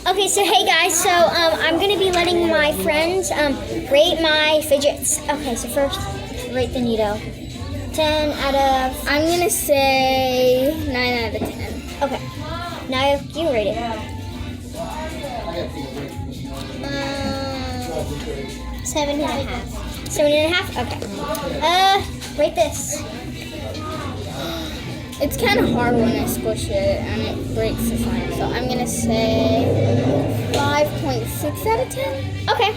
Okay, so hey guys, so I'm gonna be letting my friends rate my fidgets. Okay, so first, rate the Neato. 10 out of. I'm gonna say 9 out of 10. Okay, now you rate it. 7.5. 7.5. Okay. Rate this. It's kind of hard when I squish it and it breaks the slime, so I'm gonna say 5.6 out of 10. Okay.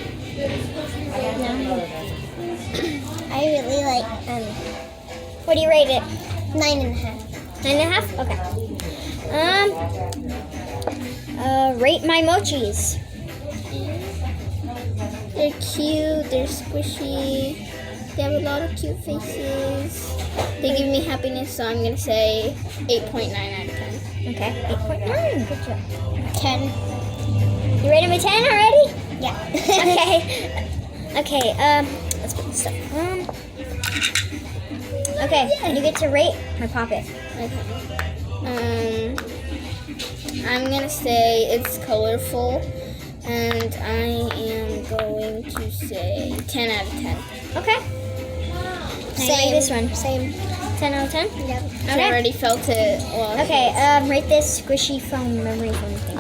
I really like What do you rate it? 9.5. 9.5. Okay. Rate my mochis. They're cute, they're squishy, they have a lot of cute faces. They give me happiness, so I'm gonna say 8.9 out of 10. Okay. 8.9. Good job. 10. You rate him a 10 already? Yeah. Okay. Okay. Let's put this stuff on. Okay. And you get to rate my poppet. Okay. I'm gonna say it's colorful, and I am going to say 10 out of 10. Okay. Same. This one. Same. 10 out of 10? Yep. Okay. I already felt it. Well, Okay, rate this squishy foam memory foam thing.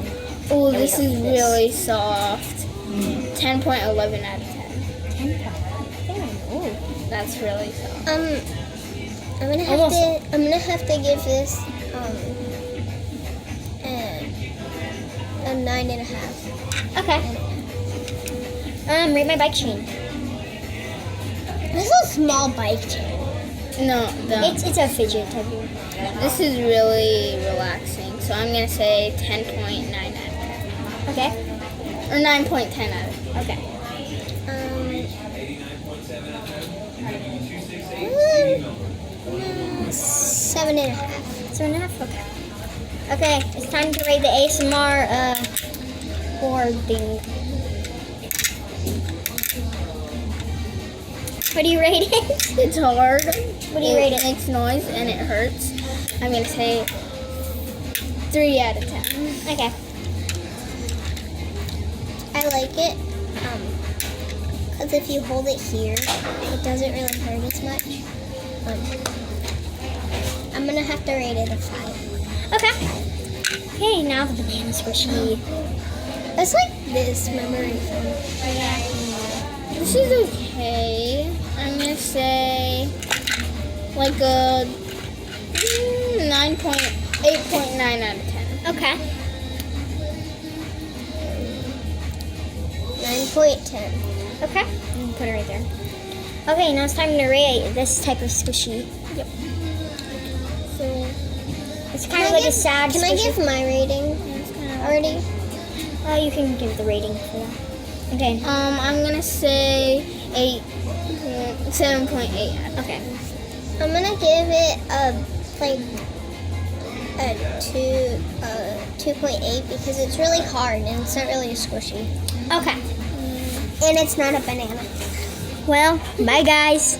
Oh, There we this go. is really soft. 10.11 out of 10. 10. Oh. That's really soft. I'm gonna have to give this a 9.5. Okay. Rate my bike chain. This is a small bike chain. No, It's a fidget type of. this is really relaxing. So I'm gonna say 10.9 out of 10. Okay. Or 9.10 out of 10. Okay. 7.5. 7.5. Okay. Okay, it's time to rate the ASMR board thing. What do you rate it? It's hard. What do you rate it? It makes noise and it hurts. I'm gonna say 3 out of 10. Okay. I like it because if you hold it here, it doesn't really hurt as much. I'm gonna have to rate it a 5. Okay. Okay, now the banana squishy. It's like this memory foam. This is okay. I'm gonna say like a 8.9 out of 10. Okay. 9.10. Okay. You can put it right there. Okay, now it's time to rate this type of squishy. Yep. So it's kind of like a sad Can I squishy. give my rating already? You can give the rating for that. Okay. I'm gonna say 7.8. Okay. I'm gonna give it a 2.8 because it's really hard and it's not really squishy. Okay. And it's not a banana. Well, bye guys.